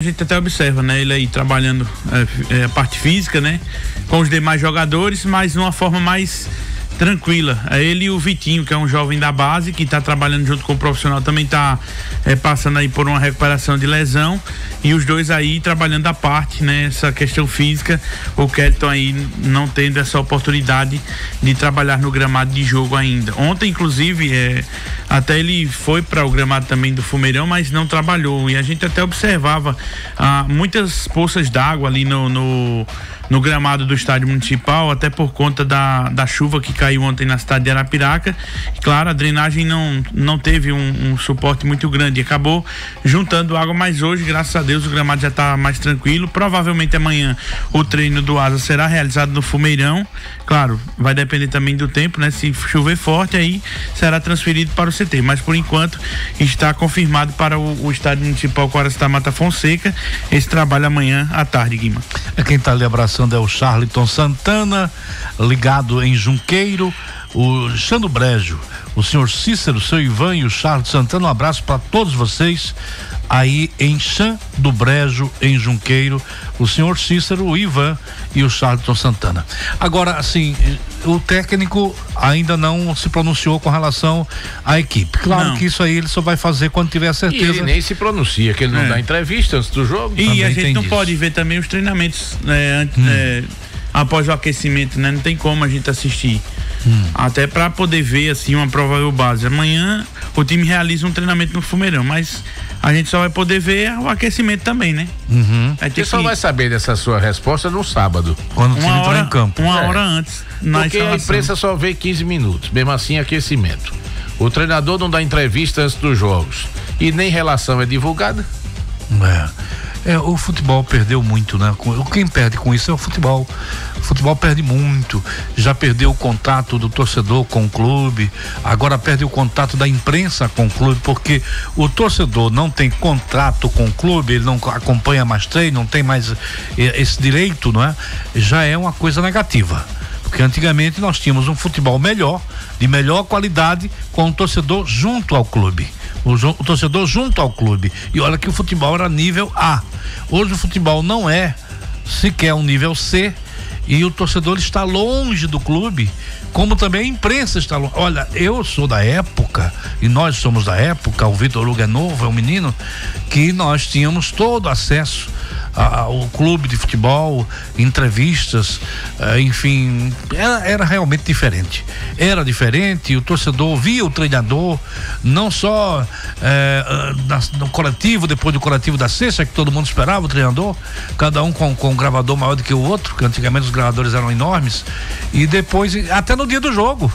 A gente até observa, né? Ele aí trabalhando a parte física, né? Com os demais jogadores, mas de uma forma mais tranquila. Ele e o Vitinho, que é um jovem da base, que está trabalhando junto com o profissional, também está passando aí por uma recuperação de lesão, e os dois aí trabalhando a parte, né? Essa questão física, o Kelton aí não tendo essa oportunidade de trabalhar no gramado de jogo ainda. Ontem, inclusive, até ele foi para o gramado também do Fumeirão, mas não trabalhou, e a gente até observava muitas poças d'água ali no gramado do estádio municipal, até por conta da chuva que caiu ontem na cidade de Arapiraca. E, claro, a drenagem não teve um suporte muito grande, acabou juntando água, mas hoje, graças a Deus, o gramado já está mais tranquilo. Provavelmente amanhã o treino do Asa será realizado no Fumeirão. Claro, vai depender também do tempo, né? Se chover forte, aí será transferido para o CT, mas por enquanto está confirmado para o estádio municipal Coarassi da Mata Fonseca esse trabalho amanhã à tarde, Guima. Quem está ali abraçando é o Charlton Santana, ligado em Junqueiro, o Xando Brejo, o senhor Cícero, o seu Ivan e o Charlton Santana. Um abraço para todos vocês aí em Xã do Brejo, em Junqueiro, o senhor Cícero, o Ivan e o Charlton Santana. Agora, assim, o técnico ainda não se pronunciou com relação à equipe. Claro que isso aí ele só vai fazer quando tiver certeza. E ele nem se pronuncia, que ele não dá entrevista antes do jogo. E também a gente não pode ver também os treinamentos, né, após o aquecimento, né? Não tem como a gente assistir. Até para poder ver assim uma provável base. Amanhã o time realiza um treinamento no Fumeirão, mas a gente só vai poder ver o aquecimento também, né? Você só vai saber dessa sua resposta no sábado, quando o time entrar em campo. Uma hora antes. Porque a imprensa só vê 15 minutos, mesmo assim aquecimento. O treinador não dá entrevista antes dos jogos e nem relação é divulgada. O futebol perdeu muito, né? Quem perde com isso é o futebol. O futebol perde muito. Já perdeu o contato do torcedor com o clube, agora perde o contato da imprensa com o clube, porque o torcedor não tem contrato com o clube, ele não acompanha mais treino, não tem mais esse direito, não é? Já é uma coisa negativa. Porque antigamente nós tínhamos um futebol melhor, de melhor qualidade, com o torcedor junto ao clube. O torcedor junto ao clube. E olha que o futebol era nível A. Hoje o futebol não é sequer um nível C, e o torcedor está longe do clube, como também a imprensa está longe. Olha, eu sou da época, e nós somos da época, o Vitor Hugo é novo, é um menino, que nós tínhamos todo acesso ao clube de futebol, entrevistas, enfim, era realmente diferente. Era diferente, o torcedor via o treinador, não só no coletivo, depois do coletivo da sexta, que todo mundo esperava o treinador, cada um com um gravador maior do que o outro, que antigamente os gravadores eram enormes, e depois, até no dia do jogo.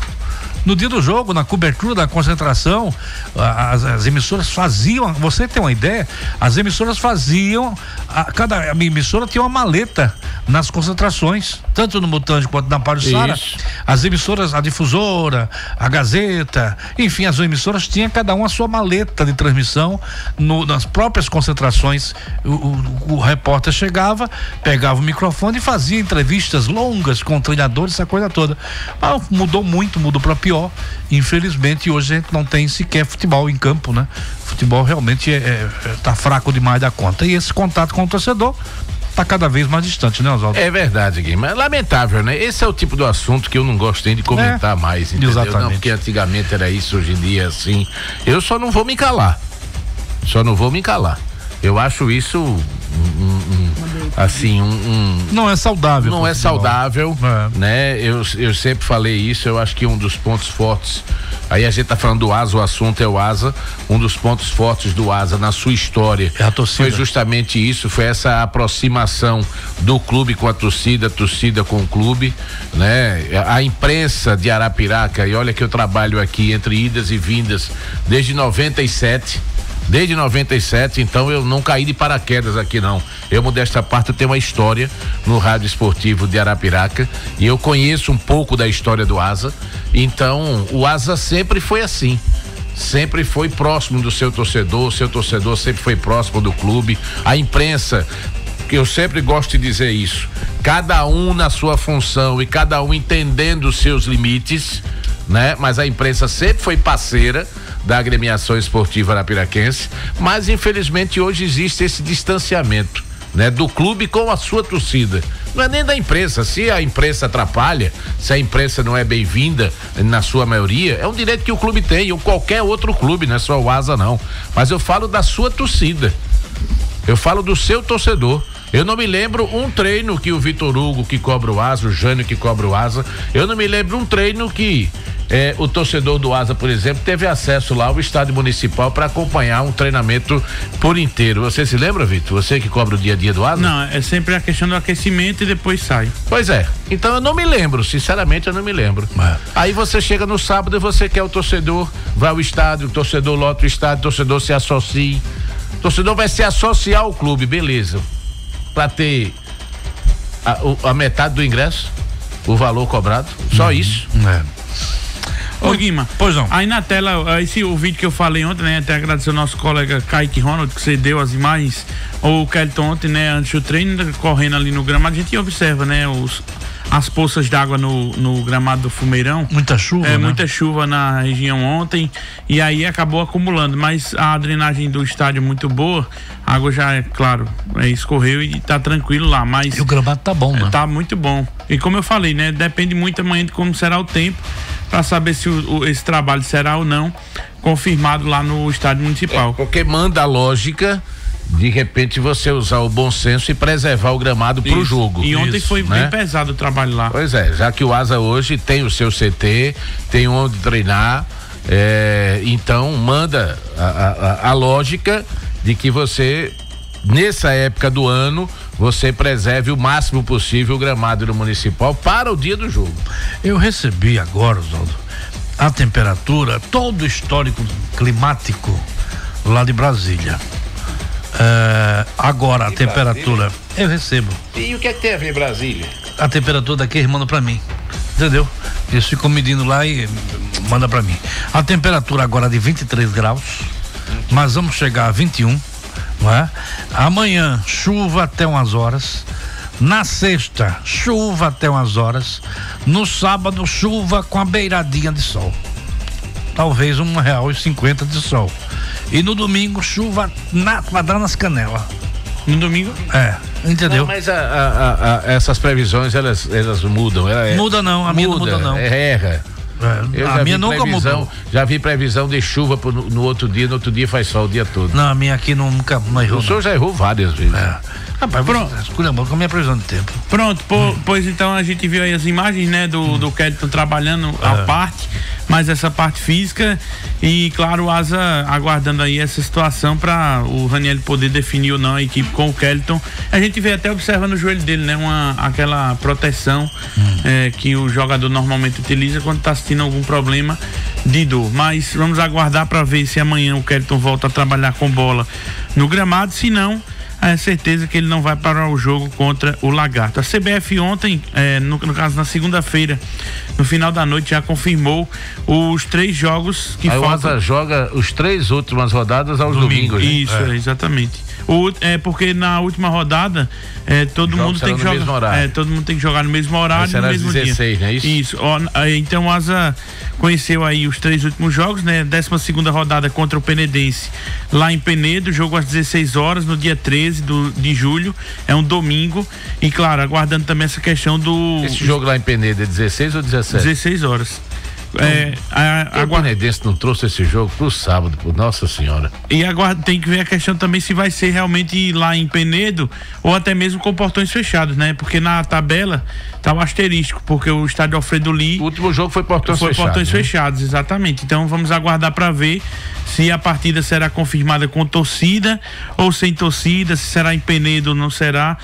No dia do jogo, na cobertura da concentração, as emissoras faziam, você tem uma ideia, as emissoras faziam, cada emissora tinha uma maleta nas concentrações, tanto no Mutante quanto na Pajuçara. As emissoras, a Difusora, a Gazeta, enfim, as emissoras tinham cada uma a sua maleta de transmissão nas próprias concentrações. O repórter chegava, pegava o microfone e fazia entrevistas longas com treinadores, essa coisa toda. Mas mudou muito, mudou para pior. Infelizmente hoje a gente não tem sequer futebol em campo, né? Futebol realmente tá fraco demais da conta, e esse contato com o torcedor tá cada vez mais distante, né, Oswaldo? É verdade, Guilherme, é lamentável, né? Esse é o tipo do assunto que eu não gosto nem de comentar mais, entendeu? Exatamente. Não, porque antigamente era isso, hoje em dia assim, eu só não vou me calar, eu acho isso não é saudável. Não é saudável, né? Eu sempre falei isso, eu acho que um dos pontos fortes, aí a gente tá falando do Asa, o assunto é o Asa, um dos pontos fortes do Asa na sua história foi justamente isso, foi essa aproximação do clube com a torcida com o clube, né? A imprensa de Arapiraca, e olha que eu trabalho aqui entre idas e vindas desde 97, então eu não caí de paraquedas aqui não. Eu, modesta parte, eu tenho uma história no Rádio Esportivo de Arapiraca e eu conheço um pouco da história do Asa. Então o Asa sempre foi assim, sempre foi próximo do seu torcedor sempre foi próximo do clube. A imprensa, que eu sempre gosto de dizer isso, cada um na sua função e cada um entendendo os seus limites, né? Mas a imprensa sempre foi parceira da agremiação esportiva arapiraquense, mas infelizmente hoje existe esse distanciamento, né, do clube com a sua torcida. Não é nem da imprensa. Se a imprensa atrapalha, se a imprensa não é bem-vinda na sua maioria, é um direito que o clube tem, ou qualquer outro clube, não é só o Asa não, mas eu falo da sua torcida, eu falo do seu torcedor. Eu não me lembro um treino que o Vitor Hugo, que cobra o Asa, o Jânio, que cobra o Asa, eu não me lembro um treino que o torcedor do Asa, por exemplo, teve acesso lá ao estádio municipal para acompanhar um treinamento por inteiro. Você se lembra, Vitor? Você que cobra o dia a dia do Asa? Não, é sempre a questão do aquecimento e depois sai. Pois é. Então eu não me lembro, sinceramente eu não me lembro. Aí você chega no sábado e você quer o torcedor, vai ao estádio, o torcedor lota o estádio, o torcedor se associa. O torcedor vai se associar ao clube, beleza. Para ter a metade do ingresso, o valor cobrado, só isso. Ô Guima, pois não. Aí na tela, o vídeo que eu falei ontem, né? Até agradecer ao nosso colega Kaique Ronald, que cedeu as imagens. O Kelton ontem, né? Antes do treino, correndo ali no gramado, a gente observa, né? As poças d'água no gramado do Fumeirão. Muita chuva, né? Muita chuva na região ontem, e aí acabou acumulando, mas a drenagem do estádio é muito boa, a água já, claro, escorreu e tá tranquilo lá, mas... E o gramado tá bom, né? Tá muito bom. E como eu falei, né? Depende muito amanhã de como será o tempo, para saber se esse trabalho será ou não confirmado lá no estádio municipal. Porque manda a lógica de repente você usar o bom senso e preservar o gramado pro jogo. E ontem foi bem pesado o trabalho lá. Pois é, já que o Asa hoje tem o seu CT, tem onde treinar, então manda a lógica de que você, nessa época do ano, você preserve o máximo possível o gramado do municipal para o dia do jogo. Eu recebi agora, Oswaldo, a temperatura, todo o histórico climático lá de Brasília. Agora a temperatura, eu recebo. E o que é que tem a ver Brasília? A temperatura daqui eles mandam pra mim, entendeu? Eles ficam medindo lá e manda pra mim. A temperatura agora é de 23 graus, mas vamos chegar a 21, não é? Amanhã chuva até umas horas, na sexta chuva até umas horas, no sábado chuva com a beiradinha de sol, talvez R$1,50 de sol. E no domingo, chuva pra dar nas canelas. No domingo? Entendeu? Não, mas essas previsões, elas mudam. Muda não, a minha não muda não. Erra. A minha nunca mudou. Já vi previsão de chuva no outro dia faz sol o dia todo. Não, a minha aqui nunca errou. O senhor já errou várias vezes. Rapaz, escolha com a minha previsão de tempo. Pronto, pois então a gente viu aí as imagens, né, do Kelton trabalhando a parte, mas essa parte física, e claro, o Asa aguardando aí essa situação para o Raniel poder definir ou não a equipe com o Kelton. A gente vê até observando o joelho dele, né, aquela proteção que o jogador normalmente utiliza quando está sentindo algum problema de dor. Mas vamos aguardar para ver se amanhã o Kelton volta a trabalhar com bola no gramado, se não, é certeza que ele não vai parar o jogo contra o Lagarto. A CBF ontem, no caso na segunda-feira, no final da noite, já confirmou os 3 jogos que faltam. A Asa joga os 3 últimas rodadas aos domingos. Isso, exatamente. Porque na última rodada todo mundo tem que jogar. Todo mundo tem que jogar no mesmo horário, no mesmo 16, dia. Não é isso? Isso. Então o Asa conheceu aí os 3 últimos jogos, né? 12ª rodada contra o Penedense lá em Penedo, jogo às 16 horas no dia 13 de julho, é um domingo, e claro, aguardando também essa questão do... Esse jogo lá em Penedo é 16 ou 17? 16 horas. O Penedense não trouxe esse jogo pro sábado, por Nossa Senhora. E tem que ver a questão também se vai ser realmente lá em Penedo ou até mesmo com portões fechados, né? Porque na tabela tá o asterisco, porque o estádio Alfredo Lee, o último jogo foi portões fechados, exatamente. Então vamos aguardar para ver se a partida será confirmada com torcida ou sem torcida, se será em Penedo ou não será.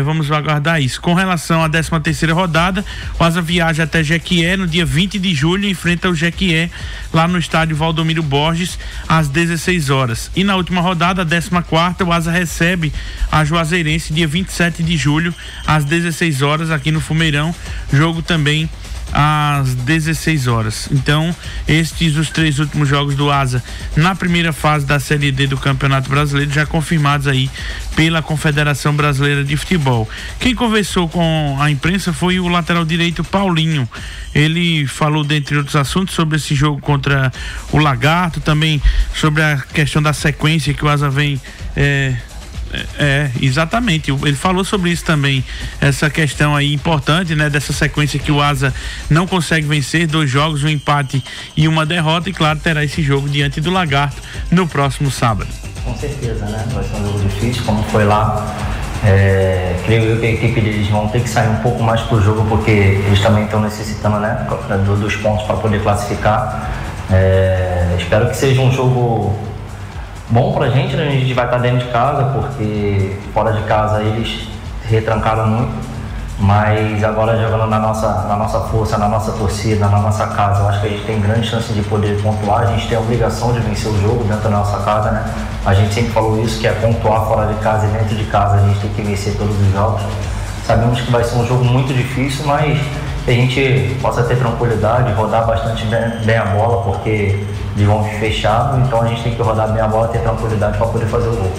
Vamos aguardar isso. Com relação à 13ª rodada, o Asa viaja até Jequié no dia 20 de julho, enfrenta o Jequié lá no estádio Valdomiro Borges às 16 horas. E na última rodada, a 14ª, o Asa recebe a Juazeirense dia 27 de julho às 16 horas aqui no Fumeirão, jogo também às 16 horas. Então, estes os 3 últimos jogos do Asa na primeira fase da Série D do Campeonato Brasileiro, já confirmados aí pela Confederação Brasileira de Futebol. Quem conversou com a imprensa foi o lateral direito Paulinho. Ele falou, dentre outros assuntos, sobre esse jogo contra o Lagarto, também sobre a questão da sequência que o Asa vem exatamente, ele falou sobre isso também, essa questão aí importante, né, dessa sequência que o Asa não consegue vencer, 2 jogos, um empate e uma derrota, e claro, terá esse jogo diante do Lagarto no próximo sábado. Com certeza, né, vai ser um jogo difícil, como foi lá. Creio eu que a equipe deles vão ter que sair um pouco mais pro jogo, porque eles também estão necessitando, né, dos pontos para poder classificar. Espero que seja um jogo bom pra gente, né? A gente vai estar dentro de casa, porque fora de casa eles retrancaram muito, mas agora jogando na nossa força, na nossa torcida, na nossa casa, eu acho que a gente tem grande chance de poder pontuar. A gente tem a obrigação de vencer o jogo dentro da nossa casa, né? A gente sempre falou isso, que é pontuar fora de casa, e dentro de casa a gente tem que vencer todos os jogos. Sabemos que vai ser um jogo muito difícil, mas que a gente possa ter tranquilidade, rodar bastante bem a bola, porque eles vão fechado, então a gente tem que rodar bem a bola, ter tranquilidade para poder fazer o gol.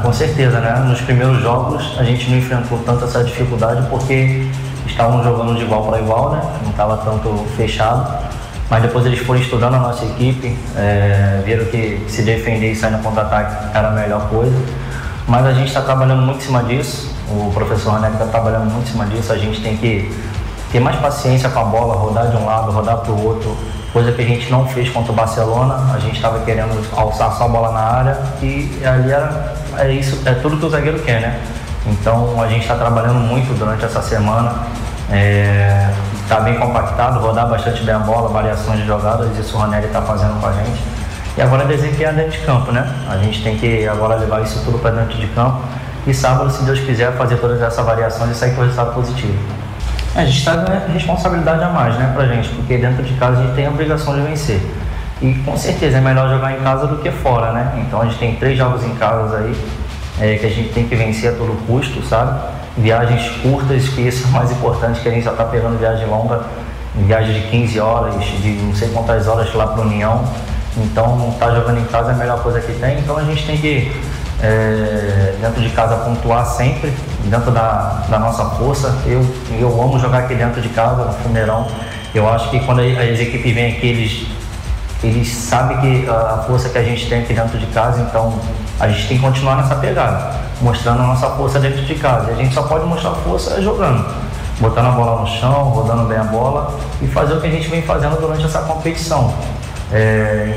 Com certeza, né? Nos primeiros jogos a gente não enfrentou tanto essa dificuldade, porque estavam jogando de igual para igual, né? Não estava tanto fechado, mas depois eles foram estudando a nossa equipe, viram que se defender e sair no contra-ataque era a melhor coisa, mas a gente está trabalhando muito em cima disso, o professor Ronelli está trabalhando muito em cima disso. A gente tem que ter mais paciência com a bola, rodar de um lado, rodar para o outro, coisa que a gente não fez contra o Barcelona. A gente estava querendo alçar só a bola na área, e ali é tudo que o zagueiro quer, né? Então a gente está trabalhando muito durante essa semana, está bem compactado, rodar bastante bem a bola, variações de jogadas, isso o Ronelli está fazendo com a gente. E agora desempenhar dentro de campo, né? A gente tem que agora levar isso tudo para dentro de campo, e sábado, se Deus quiser, fazer todas essas variações e sair com o resultado positivo. A gente está dando responsabilidade a mais, né, pra gente, porque dentro de casa a gente tem a obrigação de vencer. E com certeza é melhor jogar em casa do que fora, né? Então a gente tem 3 jogos em casa aí, que a gente tem que vencer a todo custo, sabe? Viagens curtas, que isso é o mais importante, que a gente já está pegando viagem longa, viagem de 15 horas, de não sei quantas horas lá para União. Então estar jogando em casa é a melhor coisa que tem, então a gente tem que dentro de casa pontuar sempre, dentro da nossa força. Eu amo jogar aqui dentro de casa, no Fumeirão. Eu acho que quando as equipes vêm aqui, eles sabem que a força que a gente tem aqui dentro de casa, então a gente tem que continuar nessa pegada, mostrando a nossa força dentro de casa. E a gente só pode mostrar força jogando, botando a bola no chão, rodando bem a bola e fazer o que a gente vem fazendo durante essa competição.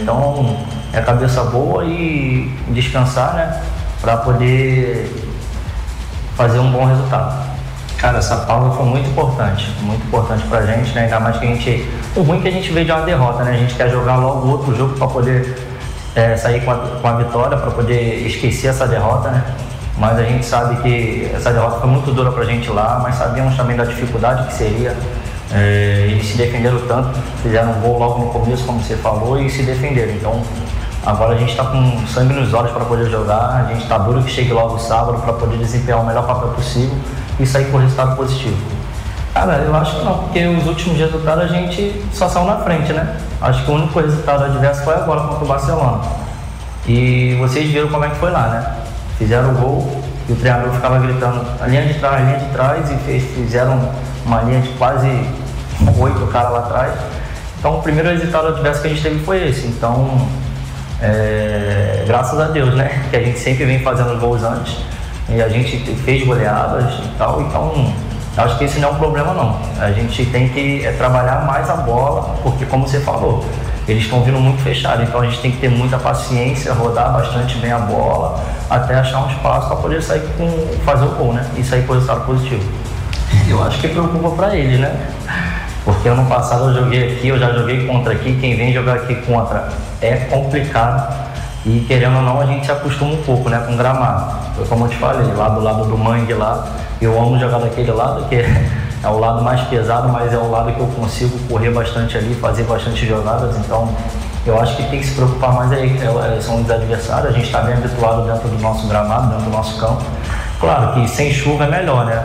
Então é cabeça boa e descansar, né, para poder fazer um bom resultado. Cara, essa pausa foi muito importante pra gente, né? Ainda mais que o ruim é que a gente veio de uma derrota, né? A gente quer jogar logo outro jogo para poder sair com a vitória, para poder esquecer essa derrota, né? Mas a gente sabe que essa derrota foi muito dura pra gente lá, mas sabíamos também da dificuldade que seria. Eles se defenderam tanto, fizeram um gol logo no começo, como você falou, e se defenderam. Então agora a gente está com sangue nos olhos para poder jogar. A gente está duro que chegue logo sábado para poder desempenhar o melhor papel possível e sair com o resultado positivo. Cara, eu acho que não, porque os últimos resultados a gente só saiu na frente, né? Acho que o único resultado adverso foi agora contra o Barcelona. E vocês viram como é que foi lá, né? Fizeram o gol e o treinador ficava gritando a linha de trás, e fizeram uma linha de quase 8 caras lá atrás. Então o primeiro resultado adverso que a gente teve foi esse. Então, graças a Deus, né? Que a gente sempre vem fazendo gols antes e a gente fez goleadas e tal. Então acho que esse não é um problema, não. A gente tem que trabalhar mais a bola, porque como você falou, eles estão vindo muito fechados, então a gente tem que ter muita paciência, rodar bastante bem a bola até achar um espaço para poder sair fazer o gol, né? E sair com o resultado positivo. Eu acho que preocupa para ele, né? Porque ano passado eu joguei aqui, eu já joguei contra aqui, quem vem jogar aqui contra é complicado, e querendo ou não a gente se acostuma um pouco, né, com o gramado. Como eu te falei, lá do lado do mangue lá, eu amo jogar daquele lado, que é o lado mais pesado, mas é o lado que eu consigo correr bastante ali, fazer bastante jogadas. Então eu acho que tem que se preocupar mais são os adversários. A gente está bem habituado dentro do nosso gramado, dentro do nosso campo. Claro que sem chuva é melhor, né?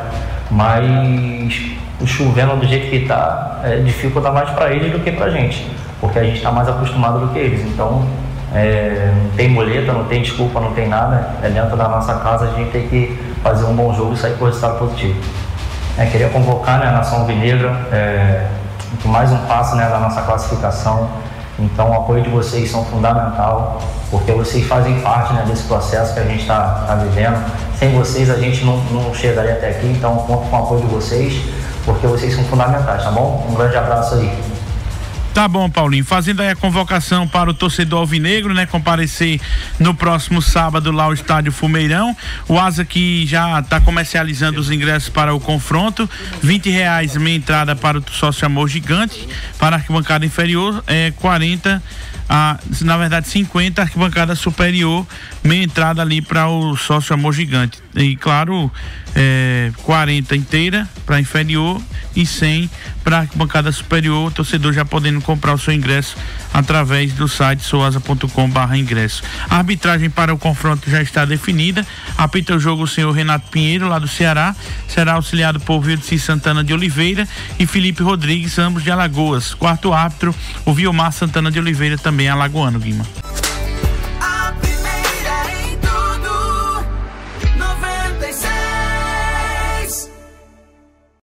Mas o chovendo do jeito que está, dificulta mais para eles do que para a gente, porque a gente está mais acostumado do que eles. Então, não tem muleta, não tem desculpa, não tem nada. Dentro da nossa casa a gente tem que fazer um bom jogo e sair com resultado positivo. Queria convocar, né, a Nação Alvinegra, mais um passo, né, da nossa classificação. Então, o apoio de vocês são fundamental, porque vocês fazem parte, né, desse processo que a gente está vivendo. Sem vocês a gente não chegaria até aqui, então conto com o apoio de vocês, porque vocês são fundamentais, tá bom? Um grande abraço aí. Tá bom, Paulinho, fazendo aí a convocação para o torcedor alvinegro, né, comparecer no próximo sábado lá ao estádio Fumeirão. O Asa que já está comercializando os ingressos para o confronto, R$20 meia entrada para o sócio Amor Gigante, para a arquibancada inferior, 40, na verdade 50, arquibancada superior, meia entrada ali para o sócio Amor Gigante. E claro, 40 inteira para inferior e 100 para a bancada superior, o torcedor já podendo comprar o seu ingresso através do site soasa.com/ingresso. A arbitragem para o confronto já está definida. Apita o jogo o senhor Renato Pinheiro, lá do Ceará, será auxiliado por Vilci Santana de Oliveira e Felipe Rodrigues, ambos de Alagoas. Quarto árbitro, o Vilmar Santana de Oliveira, também alagoano, Guima.